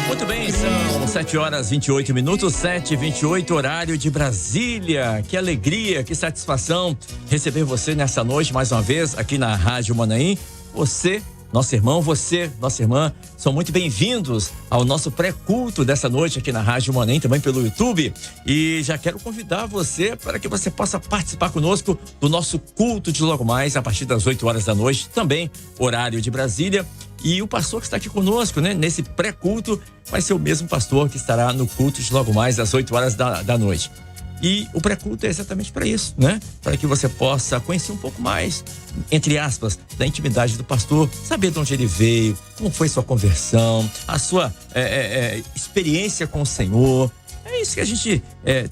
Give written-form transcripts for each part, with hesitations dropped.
Muito bem, são 7h28, 7h28, horário de Brasília. Que alegria, que satisfação receber você nessa noite mais uma vez aqui na Rádio Manaim. Você, nosso irmão, você, nossa irmã, são muito bem-vindos ao nosso pré-culto dessa noite aqui na Rádio Manaim, também pelo YouTube. E já quero convidar você para que você possa participar conosco do nosso culto de logo mais, a partir das 8 horas da noite, também horário de Brasília. E o pastor que está aqui conosco, né, nesse pré-culto, vai ser o mesmo pastor que estará no culto de logo mais às 8 horas da noite. E o pré-culto é exatamente para isso, né? Para que você possa conhecer um pouco mais, entre aspas, da intimidade do pastor, saber de onde ele veio, como foi sua conversão, a sua experiência com o Senhor. É isso que a gente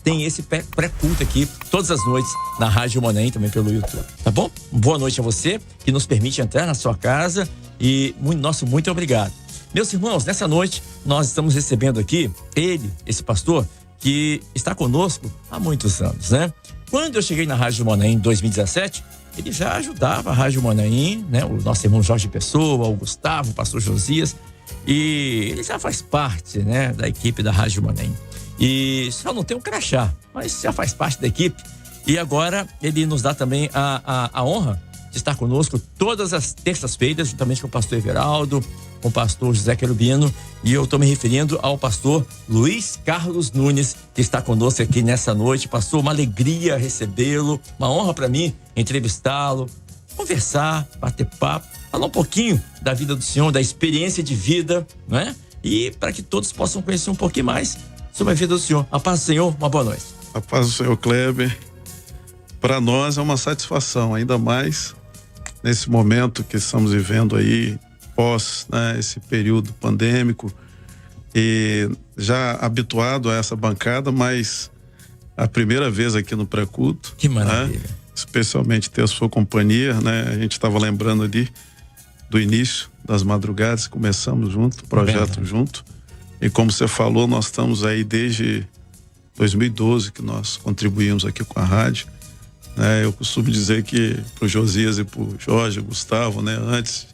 tem esse pré-culto aqui todas as noites na Rádio Manaim, também pelo YouTube, tá bom? Boa noite a você que nos permite entrar na sua casa e nosso muito obrigado. Meus irmãos, nessa noite nós estamos recebendo aqui esse pastor que está conosco há muitos anos, né? Quando eu cheguei na Rádio Manaim em 2017, ele já ajudava a Rádio Manaim, né? O nosso irmão Jorge Pessoa, o Gustavo, o pastor Josias, e ele já faz parte, né, da equipe da Rádio Manaim. E só não tem um crachá, mas já faz parte da equipe. E agora ele nos dá também a honra de estar conosco todas as terças-feiras, juntamente com o pastor Everaldo, com o pastor José Querubino, e eu estou me referindo ao pastor Luiz Carlos Nunes, que está conosco aqui nessa noite. Pastor, uma alegria recebê-lo, uma honra para mim entrevistá-lo, conversar, bater papo, falar um pouquinho da vida do Senhor, da experiência de vida, não é? E para que todos possam conhecer um pouquinho mais sobre a vida do Senhor. A paz do Senhor, uma boa noite. A paz do Senhor, Kleber. Para nós é uma satisfação, ainda mais nesse momento que estamos vivendo aí, pós, né, esse período pandêmico, e já habituado a essa bancada, mas a primeira vez aqui no pré-culto. Que maravilha. Né, especialmente ter a sua companhia, né? A gente estava lembrando ali do início das madrugadas, começamos junto, o projeto junto, e como você falou, nós estamos aí desde 2012 que nós contribuímos aqui com a rádio. Eu costumo dizer que pro Josias e pro Jorge, Gustavo, né, antes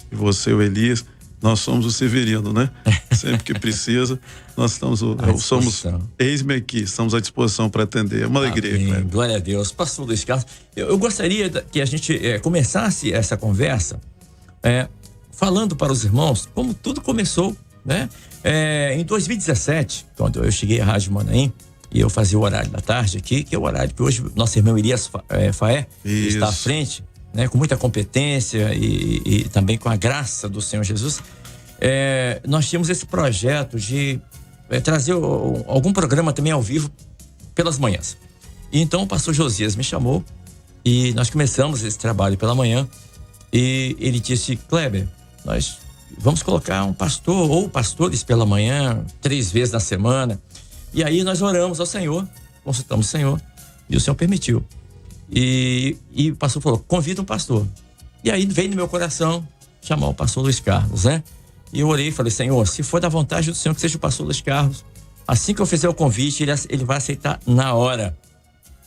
de você, o Elias, nós somos o Severino, né? Sempre que precisa, nós estamos, somos, eis-me aqui, estamos à disposição para atender. É uma alegria, né? Glória a Deus. Pastor Luiz Carlos, eu gostaria que a gente começasse essa conversa falando para os irmãos como tudo começou, né? Em 2017, quando eu cheguei à Rádio Manaim, e eu fazia o horário da tarde aqui, que é o horário que hoje nosso irmão Elias Faé está à frente, né, com muita competência e também com a graça do Senhor Jesus. Nós tínhamos esse projeto de trazer algum programa também ao vivo pelas manhãs. E então o pastor Josias me chamou e nós começamos esse trabalho pela manhã, e ele disse: Kleber, nós vamos colocar um pastor ou pastores pela manhã 3 vezes na semana. E aí nós oramos ao Senhor, consultamos o Senhor, e o Senhor permitiu. E o pastor falou: convida um pastor. E aí veio no meu coração chamar o pastor Luiz Carlos, né? E eu orei e falei: Senhor, se for da vontade do Senhor que seja o pastor Luiz Carlos, assim que eu fizer o convite, ele vai aceitar na hora.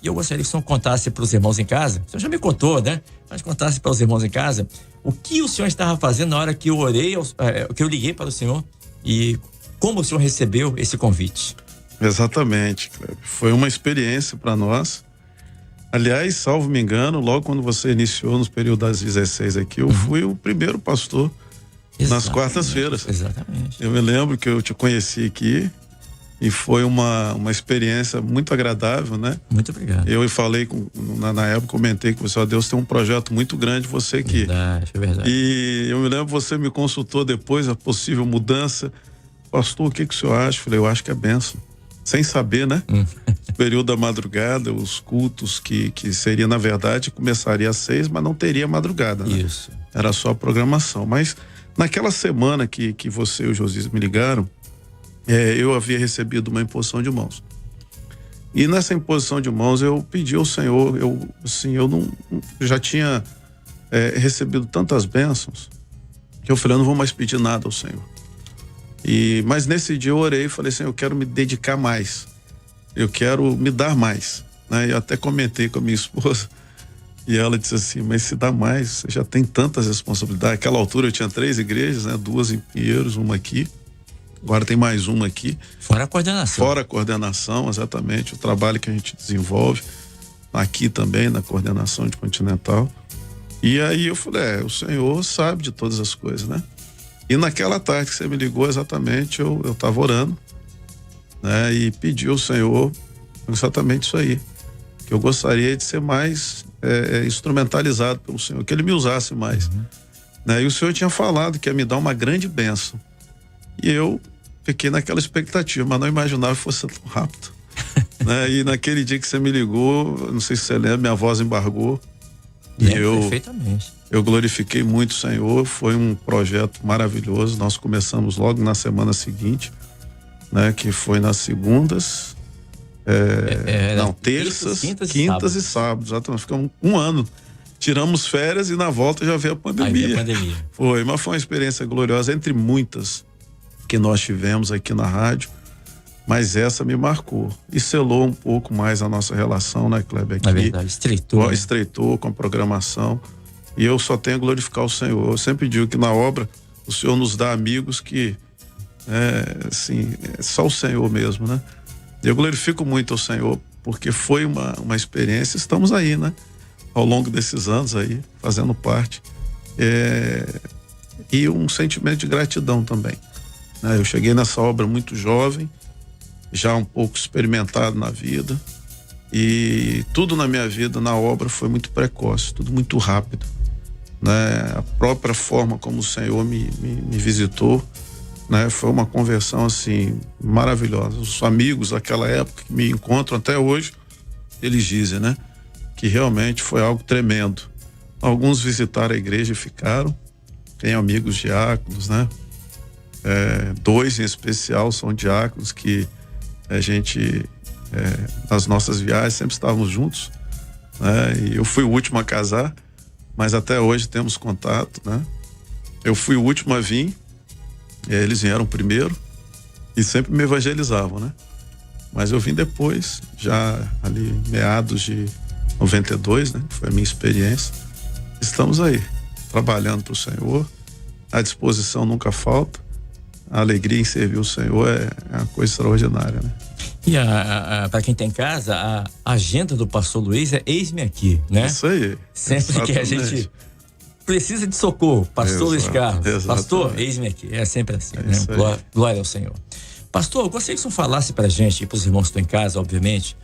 E eu gostaria que o Senhor contasse para os irmãos em casa, o Senhor já me contou, né? Mas contasse para os irmãos em casa o que o Senhor estava fazendo na hora que eu orei, que eu liguei para o Senhor, e como o Senhor recebeu esse convite. Exatamente, Kleber. Foi uma experiência para nós. Aliás, salvo me engano, logo quando você iniciou nos períodos das 16 aqui, eu fui o primeiro pastor nas quartas-feiras. Exatamente. Eu me lembro que eu te conheci aqui e foi uma experiência muito agradável, né? Muito obrigado. Eu falei, na época, comentei com você: ó, Deus tem um projeto muito grande, você aqui. Verdade. E eu me lembro, você me consultou depois a possível mudança. Pastor, o que o senhor acha? Eu falei: eu acho que é bênção. Sem saber, né? O período da madrugada, os cultos que seria, na verdade, começaria às 6, mas não teria madrugada, né? Isso. Era só a programação. Mas naquela semana que você e o Josias me ligaram, eu havia recebido uma imposição de mãos. E nessa imposição de mãos eu pedi ao Senhor, eu não já tinha recebido tantas bênçãos que eu falei: eu não vou mais pedir nada ao Senhor. Mas nesse dia eu orei e falei assim: eu quero me dedicar mais, eu quero me dar mais, né? Eu até comentei com a minha esposa e ela disse assim: mas se dá mais, você já tem tantas responsabilidades. Naquela altura eu tinha 3 igrejas, né? 2 em Pinheiros, uma aqui, Agora tem mais uma aqui. Fora a coordenação. Fora a coordenação, exatamente. O trabalho que a gente desenvolve aqui também, na coordenação de Continental. E aí eu falei, o Senhor sabe de todas as coisas, né? E naquela tarde que você me ligou, exatamente, eu estava orando, né? E pedi ao Senhor exatamente isso aí. Que eu gostaria de ser mais instrumentalizado pelo Senhor, que Ele me usasse mais. Né? E o Senhor tinha falado que ia me dar uma grande bênção. E eu fiquei naquela expectativa, mas não imaginava que fosse tão rápido. Né? E naquele dia que você me ligou, não sei se você lembra, minha voz embargou. Perfeitamente. Eu glorifiquei muito o Senhor, foi um projeto maravilhoso. Nós começamos logo na semana seguinte, né? Que foi nas segundas, terças, quintas e sábados. Exatamente, ficamos um ano. Tiramos férias e na volta já veio a pandemia. Foi, mas foi uma experiência gloriosa, entre muitas que nós tivemos aqui na rádio, mas essa me marcou e selou um pouco mais a nossa relação, né, Kleber? Aqui, na verdade, estreitou. Estreitou com a programação, e eu só tenho a glorificar o Senhor. Eu sempre digo que na obra o Senhor nos dá amigos que só o Senhor mesmo, né? Eu glorifico muito o Senhor porque foi uma experiência. Estamos aí, né? Ao longo desses anos aí, fazendo parte, e um sentimento de gratidão também, né? Eu cheguei nessa obra muito jovem, já um pouco experimentado na vida, e tudo na minha vida, na obra, foi muito precoce, tudo muito rápido, né? A própria forma como o Senhor me visitou, né? Foi uma conversão assim maravilhosa. Os amigos daquela época que me encontram até hoje, eles dizem, né, que realmente foi algo tremendo. Alguns visitaram a igreja e ficaram. Tem amigos diáconos, né? 2 em especial são diáconos que a gente, nas nossas viagens, sempre estávamos juntos, né? E eu fui o último a casar, mas até hoje temos contato, né? Eu fui o último a vir, eles vieram primeiro e sempre me evangelizavam, né? Mas eu vim depois, já ali meados de 92, né? Foi a minha experiência. Estamos aí, trabalhando para o Senhor. A disposição nunca falta. A alegria em servir o Senhor é uma coisa extraordinária, né? E para quem tem casa, a agenda do pastor Luiz é eis-me aqui, né? Isso aí. Sempre exatamente. Que a gente precisa de socorro, pastor Luiz Carlos. Exatamente. Pastor, eis-me aqui. É sempre assim, né? Glória ao Senhor. Pastor, eu gostaria que o senhor falasse pra gente, e pros irmãos que estão em casa, obviamente,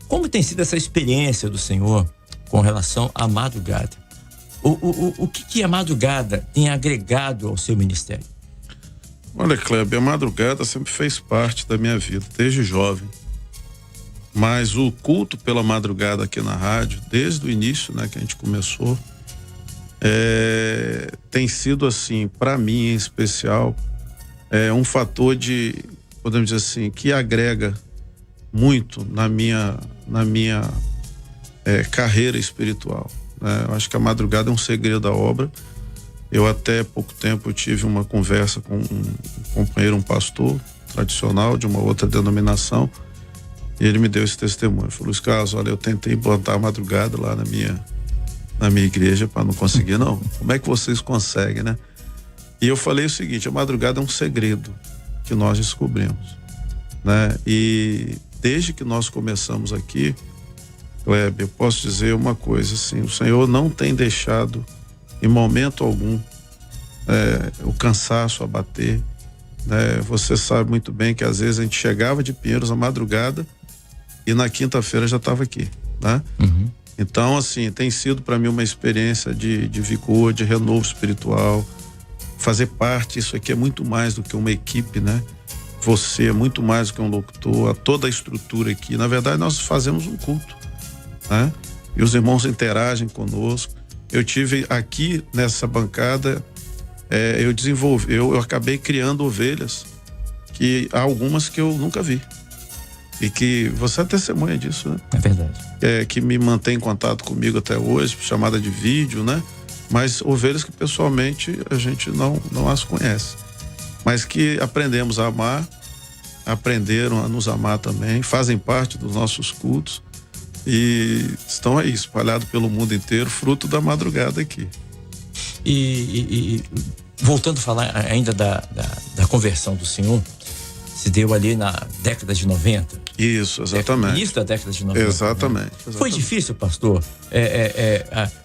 como tem sido essa experiência do Senhor com relação à madrugada? O que a madrugada tem agregado ao seu ministério? Olha, Kleber, a madrugada sempre fez parte da minha vida, desde jovem. Mas o culto pela madrugada aqui na rádio, desde o início, né, que a gente começou, tem sido assim, para mim em especial, um fator de, podemos dizer assim, que agrega muito na minha carreira espiritual, né? Eu acho que a madrugada é um segredo da obra. Eu até pouco tempo eu tive uma conversa com um companheiro, um pastor tradicional de uma outra denominação, e ele me deu esse testemunho. Ele falou: Luiz Carlos, olha, eu tentei botar a madrugada lá na minha igreja, para não conseguir, não. Como é que vocês conseguem, né? E eu falei o seguinte: a madrugada é um segredo que nós descobrimos, né? E desde que nós começamos aqui, Kleber, eu posso dizer uma coisa assim: o Senhor não tem deixado em momento algum o cansaço abater, né? Você sabe muito bem que às vezes a gente chegava de Pinheiros à madrugada e na quinta-feira já estava aqui, né? Uhum. Então, assim, tem sido para mim uma experiência de vigor, de renovo espiritual. Fazer parte, isso aqui é muito mais do que uma equipe, né? Você é muito mais do que um locutor, toda a estrutura aqui. Na verdade, nós fazemos um culto, né? E os irmãos interagem conosco. Eu tive aqui nessa bancada, eu acabei criando ovelhas, que há algumas que eu nunca vi. E que você é testemunha disso, né? É verdade. Que me mantém em contato comigo até hoje, chamada de vídeo, né? Mas ovelhas que pessoalmente a gente não as conhece. Mas que aprendemos a amar, aprenderam a nos amar também, fazem parte dos nossos cultos e estão aí espalhados pelo mundo inteiro, fruto da madrugada aqui. E voltando a falar ainda da conversão do senhor, se deu ali na década de 90. Isso, exatamente. Início da década de 90. Exatamente. Né? Exatamente. Foi difícil, pastor?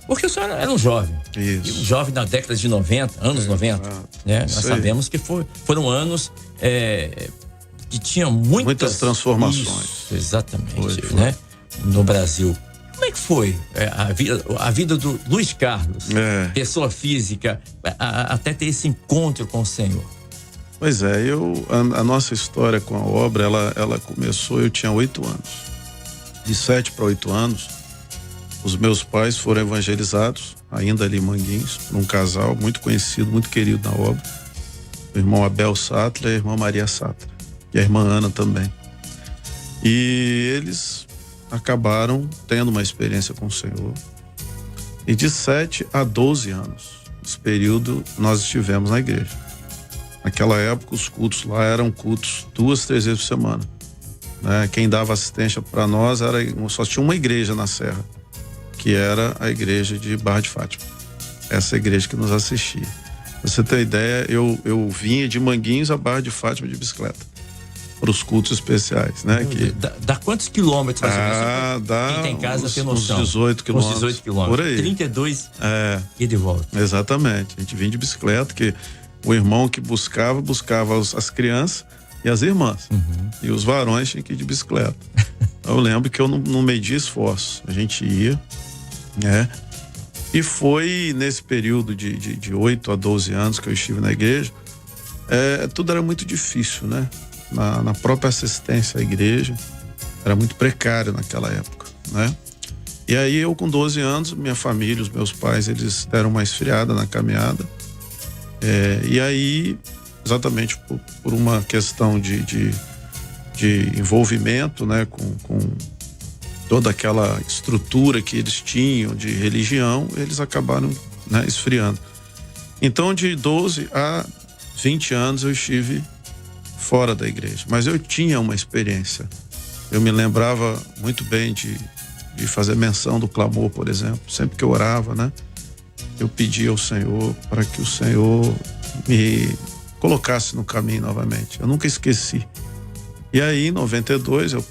Porque o senhor era um jovem. Isso. E um jovem na década de 90, anos 90. Né? Nós sabemos que foram anos que tinham muitas transformações. Isso, exatamente. Foi. Né? No Brasil. Como é que foi a vida do Luiz Carlos, pessoa física, até ter esse encontro com o Senhor? Pois é, a nossa história com a obra, ela começou, eu tinha 8 anos. De 7 para 8 anos, os meus pais foram evangelizados, ainda ali em Manguinhos, por um casal muito conhecido, muito querido na obra. O irmão Abel Sattler e a irmã Maria Sattler, e a irmã Ana também. E eles acabaram tendo uma experiência com o Senhor. E de 7 a 12 anos, esse período, nós estivemos na igreja. Naquela época, os cultos lá eram cultos 2, 3 vezes por semana. Né? Quem dava assistência para nós só tinha uma igreja na Serra, que era a igreja de Barra de Fátima. Essa igreja que nos assistia. Pra você ter ideia, eu vinha de Manguinhos a Barra de Fátima de bicicleta, para os cultos especiais, né? Dá quantos quilômetros? Dá quem tem casa tem noção. Uns 18 quilômetros. Uns 18 quilômetros. Por aí. 32 e de volta. Exatamente. A gente vinha de bicicleta, que o irmão que buscava as crianças e as irmãs. Uhum. E os varões tinham que ir de bicicleta. Eu lembro que eu não media esforço. A gente ia, né? E foi nesse período de 8 a 12 anos que eu estive na igreja, tudo era muito difícil, né? Na própria assistência à igreja, era muito precário naquela época, né? E aí eu com 12 anos, minha família, os meus pais, eles deram uma esfriada na caminhada. E aí, exatamente por uma questão de envolvimento, né, com toda aquela estrutura que eles tinham de religião, eles acabaram, né, esfriando. Então, de 12 a 20 anos eu estive fora da igreja, mas eu tinha uma experiência. Eu me lembrava muito bem de fazer menção do clamor, por exemplo. Sempre que eu orava, né, eu pedia ao Senhor para que o Senhor me colocasse no caminho novamente. Eu nunca esqueci. E aí, em 92, eu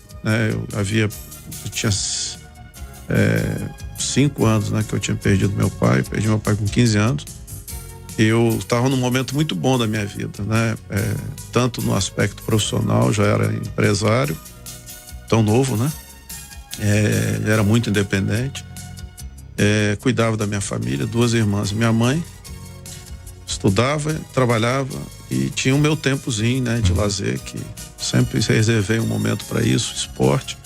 tinha 5 anos, né, que eu tinha perdido meu pai. Perdi meu pai com 15 anos. Eu estava num momento muito bom da minha vida, né? Tanto no aspecto profissional, já era empresário, tão novo, né? Era muito independente. Cuidava da minha família, 2 irmãs e minha mãe. Estudava, trabalhava e tinha o meu tempozinho, né, de lazer, que sempre reservei um momento para isso, esporte.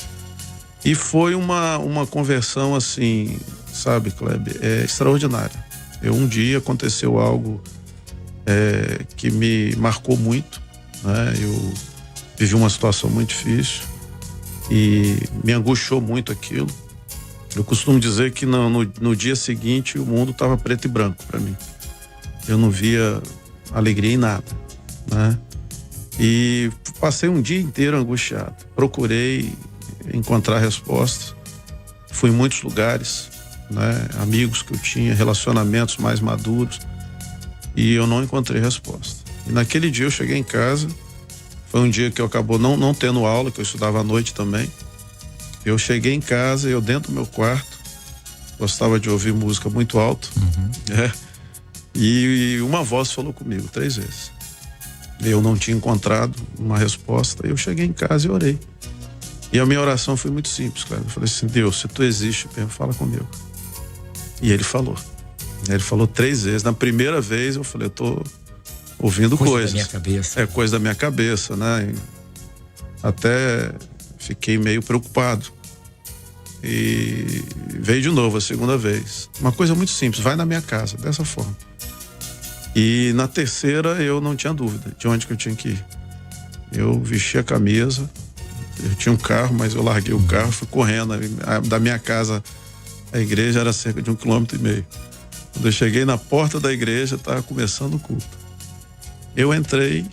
E foi uma conversão assim, sabe, Kleber, extraordinária. Um dia aconteceu algo que me marcou muito, né? Eu vivi uma situação muito difícil e me angustiou muito aquilo. Eu costumo dizer que no dia seguinte o mundo estava preto e branco para mim. Eu não via alegria em nada, né? E passei um dia inteiro angustiado. Procurei encontrar respostas. Fui em muitos lugares, né? Amigos que eu tinha, relacionamentos mais maduros, e eu não encontrei resposta. E naquele dia eu cheguei em casa. Foi um dia que eu acabou não tendo aula, que eu estudava à noite também. Eu cheguei em casa, eu dentro do meu quarto, gostava de ouvir música muito alto, e uma voz falou comigo 3 vezes. Eu não tinha encontrado uma resposta. Eu cheguei em casa e orei. E a minha oração foi muito simples, cara. Eu falei assim: Deus, se tu existe, fala comigo. E ele falou. Ele falou 3 vezes. Na primeira vez eu falei: eu tô ouvindo coisas. Da minha cabeça. É coisa da minha cabeça, né? E até fiquei meio preocupado. E veio de novo a segunda vez. Uma coisa muito simples: vai na minha casa, dessa forma. E na terceira eu não tinha dúvida de onde que eu tinha que ir. Eu vesti a camisa, eu tinha um carro, mas eu larguei o carro, fui correndo. Da minha casa à igreja era cerca de 1,5 km. Quando eu cheguei na porta da igreja, estava começando o culto. Eu entrei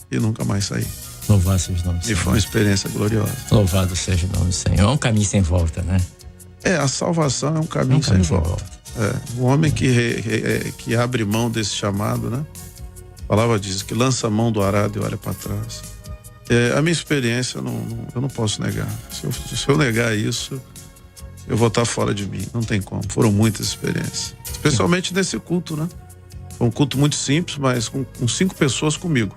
e nunca mais saí. Louvado seja o nome do Senhor. E foi uma experiência gloriosa. Louvado seja o nome do Senhor. É um caminho sem volta, né? A salvação é um caminho sem volta. O homem que abre mão desse chamado, né? A palavra diz que lança a mão do arado e olha para trás. A minha experiência, eu não posso negar. Se eu negar isso, eu vou estar fora de mim. Não tem como. Foram muitas experiências. Especialmente nesse culto, né? Foi um culto muito simples, mas com 5 pessoas comigo.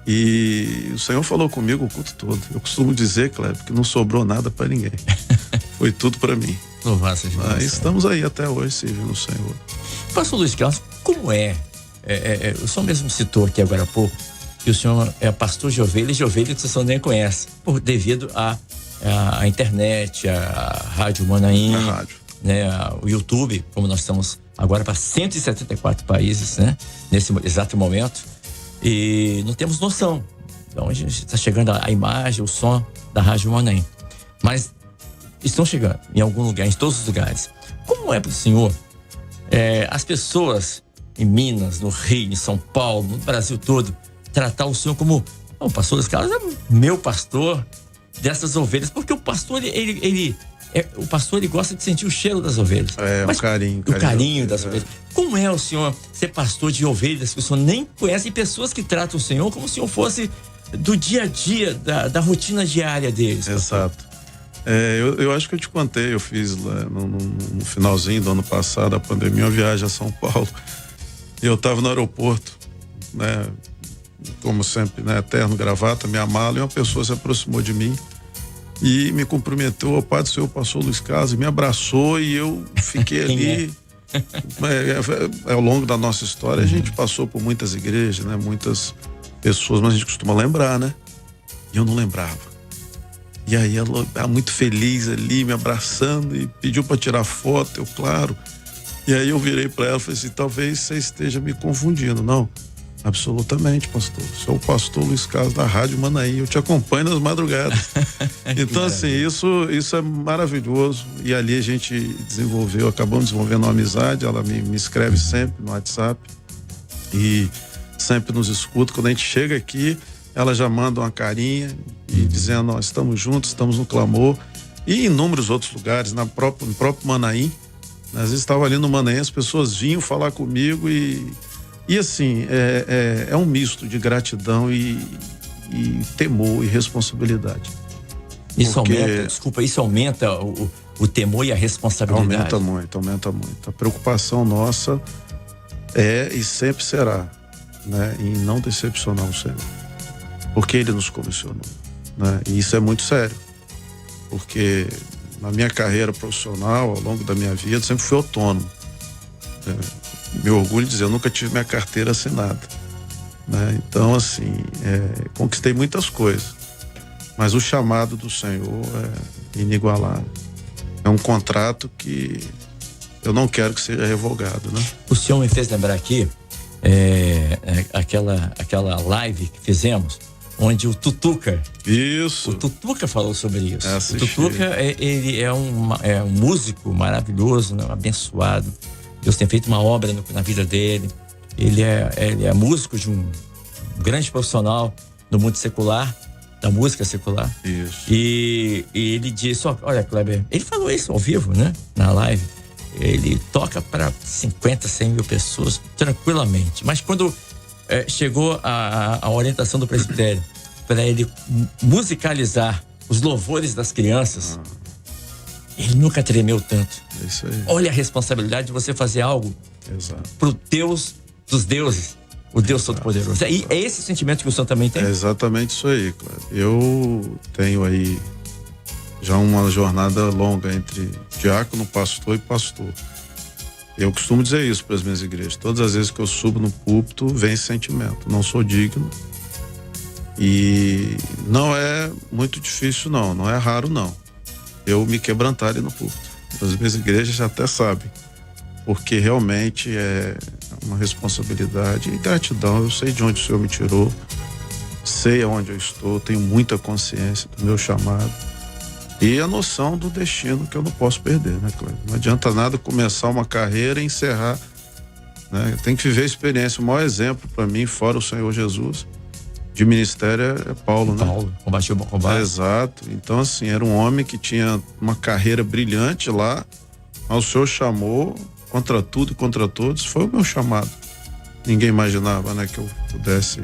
E o Senhor falou comigo o culto todo. Eu costumo dizer, Kleber, que não sobrou nada para ninguém. Foi tudo para mim. Louvado seja Deus. Mas estamos aí até hoje servindo o Senhor. Pastor Luiz Carlos, como é? O senhor mesmo citou aqui agora há pouco que o senhor é pastor de ovelhas que o senhor nem conhece, devido à internet, à Rádio Manaim, né, o YouTube, como nós estamos agora para 174 países, né, nesse exato momento, e não temos noção de onde está chegando a imagem, o som da Rádio Manaim, mas estão chegando em algum lugar, em todos os lugares. Como é para o senhor as pessoas em Minas, no Rio, em São Paulo, no Brasil todo, tratar o senhor como o pastor Luiz Carlos é meu pastor dessas ovelhas, porque o pastor o pastor ele gosta de sentir o cheiro das ovelhas. Mas, o carinho das ovelhas. Como é o senhor ser pastor de ovelhas que o senhor nem conhece, e pessoas que tratam o senhor como se o senhor fosse do dia a dia, da rotina diária deles? Exato. Eu acho que eu te contei, eu fiz lá no finalzinho do ano passado, a pandemia, uma viagem a São Paulo. E eu estava no aeroporto, né? Como sempre, né? Terno, gravata, minha mala, e uma pessoa se aproximou de mim e me cumprimentou, o Pai do Senhor Pastor Luiz Carlos, me abraçou, e eu fiquei ali. Ao longo da nossa história, a gente passou por muitas igrejas, né? Muitas pessoas, mas a gente costuma lembrar, né? E eu não lembrava. E aí ela muito feliz ali, me abraçando, e pediu para tirar foto, eu, claro. E aí eu virei para ela e falei assim: talvez você esteja me confundindo. Não, absolutamente, pastor. Sou o pastor Luiz Carlos da Rádio Manaim, eu te acompanho nas madrugadas. Então, assim, isso é maravilhoso. E ali a gente acabamos desenvolvendo uma amizade. Ela me escreve sempre no WhatsApp e sempre nos escuta. Quando a gente chega aqui, ela já manda uma carinha e dizendo: nós estamos juntos, estamos no clamor. E em inúmeros outros lugares, no próprio Manaim. Às vezes estava ali no Manaim, as pessoas vinham falar comigo e assim, é um misto de gratidão e temor e responsabilidade. Isso aumenta o temor e a responsabilidade. Aumenta muito. A preocupação nossa é e sempre será, né, em não decepcionar o Senhor, porque Ele nos comissionou, né? E isso é muito sério, porque na minha carreira profissional, ao longo da minha vida, sempre fui autônomo. Meu orgulho de dizer, eu nunca tive minha carteira assinada, né? Então, assim, conquistei muitas coisas, mas o chamado do Senhor é inigualável. É um contrato que eu não quero que seja revogado, né? O senhor me fez lembrar aqui aquela live que fizemos, onde o Tutuca. Isso. O Tutuca falou sobre isso. Assisti. O Tutuca, ele é um músico maravilhoso, né? Abençoado. Deus tem feito uma obra na vida dele. Ele é músico de um grande profissional no mundo secular, da música secular. Isso. E ele disse: olha, Kleber, ele falou isso ao vivo, né? Na live. Ele toca para 50, 100 mil pessoas tranquilamente. Mas quando chegou a orientação do presbitério para ele musicalizar os louvores das crianças, ele nunca tremeu tanto. É isso aí. Olha a responsabilidade de você fazer algo pro Deus dos deuses, o Deus Todo-Poderoso. E é esse sentimento que o senhor também tem? É exatamente isso aí, claro. Eu tenho aí já uma jornada longa entre diácono, pastor e pastor. Eu costumo dizer isso para as minhas igrejas. Todas as vezes que eu subo no púlpito, vem esse sentimento: não sou digno. E não é muito difícil, não é raro, não, eu me quebrantar ali no púlpito. As minhas igrejas já até sabem, porque realmente é uma responsabilidade e gratidão. Eu sei de onde o Senhor me tirou, sei aonde eu estou, tenho muita consciência do meu chamado e a noção do destino que eu não posso perder, né, Cleber? Não adianta nada começar uma carreira e encerrar, né? Tem que viver a experiência. O maior exemplo para mim, fora o Senhor Jesus, de ministério é Paulo, né? Paulo, combatiu o bom combate. Exato. Então, assim, era um homem que tinha uma carreira brilhante lá, mas o Senhor chamou contra tudo e contra todos. Foi o meu chamado. Ninguém imaginava, né, que eu pudesse,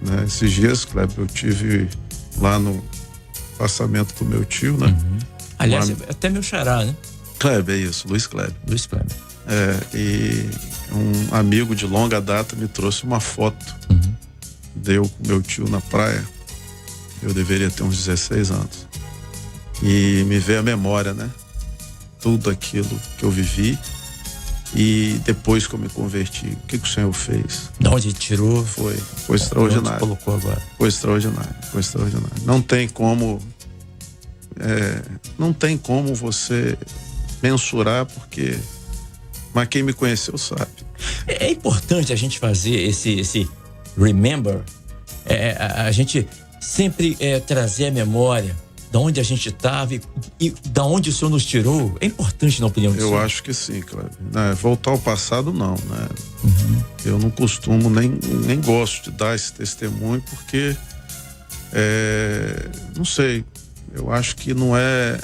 né? Esses dias, Kleber, eu tive lá no passamento do meu tio, né? Aliás, até meu xará, né? Kleber, é isso, Luiz Kleber. Luiz Kleber. E um amigo de longa data me trouxe uma foto. Deu com meu tio na praia. Eu deveria ter uns 16 anos. E me veio a memória, né? Tudo aquilo que eu vivi. E depois que eu me converti, o que o Senhor fez? De onde tirou? Foi extraordinário. Colocou agora. Foi extraordinário. Não tem como você mensurar, porque mas quem me conheceu sabe. É importante a gente fazer esse remember, a gente sempre trazer a memória de onde a gente estava e da onde o Senhor nos tirou. É importante, na opinião do Senhor? Eu acho que sim, Cláudio. Voltar ao passado, não, né? Eu não costumo, nem gosto de dar esse testemunho, porque não sei, eu acho que não é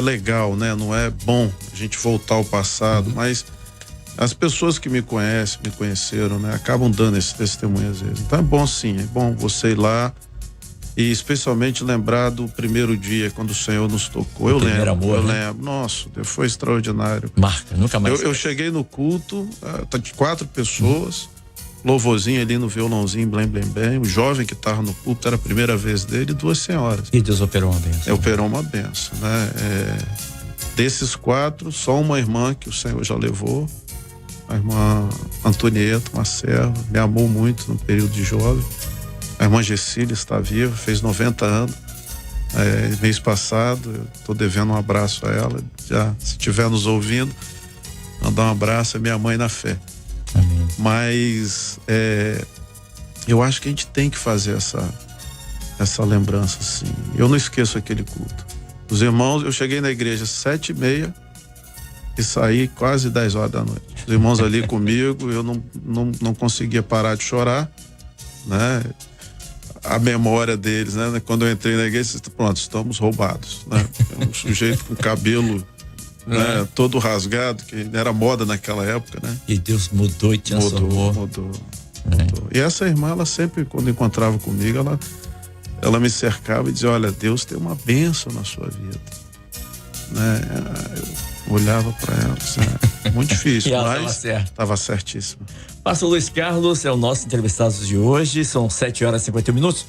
legal, né? Não é bom a gente voltar ao passado, mas as pessoas que me conheceram, né? Acabam dando esse testemunho às vezes. Então é bom sim, é bom você ir lá e especialmente lembrar do primeiro dia, quando o Senhor nos tocou. Eu lembro, nossa, foi extraordinário. Marca, nunca mais. Eu cheguei no culto, de 4 pessoas, louvorzinho ali no violãozinho, blém, blém, blém. O jovem que estava no culto, era a primeira vez dele, 2 senhoras. E Deus operou uma bênção. Operou uma bênção, né? Desses 4, só uma irmã que o Senhor já levou, a irmã Antonieta, uma serva, me amou muito no período de jovem. A irmã Gessília está viva, fez 90 anos. Mês passado, eu estou devendo um abraço a ela. Já, se estiver nos ouvindo, mandar um abraço a minha mãe na fé. Amém. Mas eu acho que a gente tem que fazer essa lembrança, assim. Eu não esqueço aquele culto. Os irmãos, eu cheguei na igreja 7h30 e saí quase 10 horas da noite. Os irmãos ali comigo, eu não conseguia parar de chorar, né? A memória deles, né? Quando eu entrei na igreja, pronto, estamos roubados, né? Um sujeito com cabelo né? Todo rasgado, que era moda naquela época, né? E Deus mudou e transformou. Mudou. E essa irmã, ela sempre, quando encontrava comigo, ela me cercava e dizia: olha, Deus tem uma bênção na sua vida, né? Eu olhava para ela, muito difícil, mas estava certíssimo. Pastor Luiz Carlos é o nosso entrevistado de hoje, são 7h51.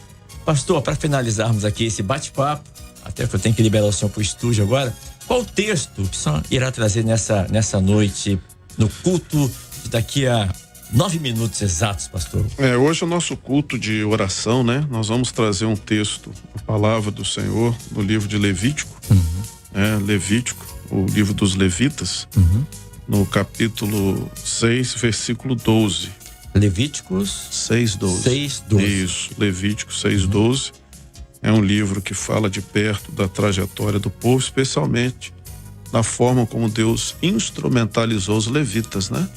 Pastor, para finalizarmos aqui esse bate-papo, até que eu tenho que liberar o senhor para o estúdio agora, qual o texto que o senhor irá trazer nessa noite, no culto de daqui a 9 minutos exatos, pastor? Hoje é o nosso culto de oração, né? Nós vamos trazer um texto, a palavra do Senhor, no livro de Levítico, Levítico, o livro dos Levitas, no capítulo 6, versículo 12. Levíticos 6:12. Isso, Levítico 6:12. É um livro que fala de perto da trajetória do povo, especialmente na forma como Deus instrumentalizou os levitas, né?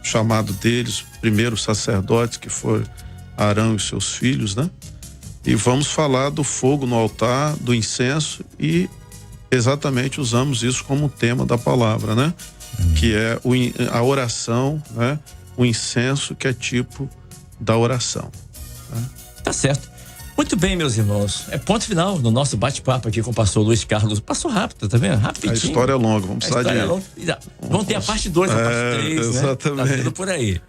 O chamado deles, primeiro sacerdotes, que foi Arão e seus filhos, né? E vamos falar do fogo no altar, do incenso, e exatamente usamos isso como tema da palavra, né? Que é a oração, né? O incenso, que é tipo da oração, né? Tá certo. Muito bem, meus irmãos. É ponto final no nosso bate-papo aqui com o pastor Luiz Carlos. Passou rápido, tá vendo? Rapidinho. A história é longa, vamos precisar de... Vamos ter a parte 2, a parte 3, né? Exatamente. Tá tudo por aí.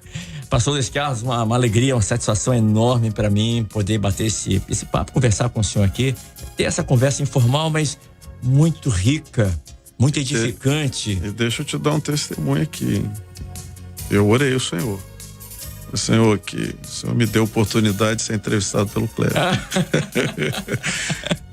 Pastor Luiz Carlos, uma alegria, uma satisfação enorme para mim poder bater esse papo, conversar com o senhor aqui, ter essa conversa informal, mas muito rica, muito edificante. E deixa eu te dar um testemunho aqui. Eu orei o Senhor. O Senhor me deu a oportunidade de ser entrevistado pelo Kleber.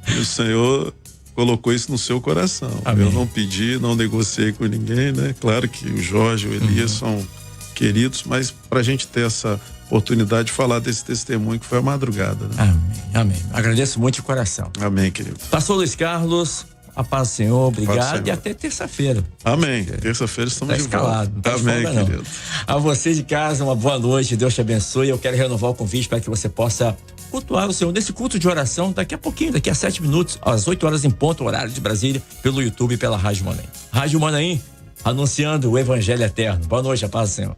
E o Senhor colocou isso no seu coração. Amém. Eu não pedi, não negociei com ninguém, né? Claro que o Jorge e o Elias são queridos, mas pra gente ter essa oportunidade de falar desse testemunho que foi a madrugada, né? Amém. Agradeço muito de coração. Amém, querido. Pastor Luiz Carlos, a paz do Senhor, obrigado, e até terça-feira. Amém. Terça-feira estamos de volta. Não tá Amém, folga, querido. A você de casa, uma boa noite, Deus te abençoe. Eu quero renovar o convite para que você possa cultuar o Senhor nesse culto de oração daqui a pouquinho, daqui a 7 minutos, às 8 horas em ponto, horário de Brasília, pelo YouTube e pela Rádio Manaim. Rádio Manaim, anunciando o Evangelho Eterno. Boa noite, a paz do Senhor.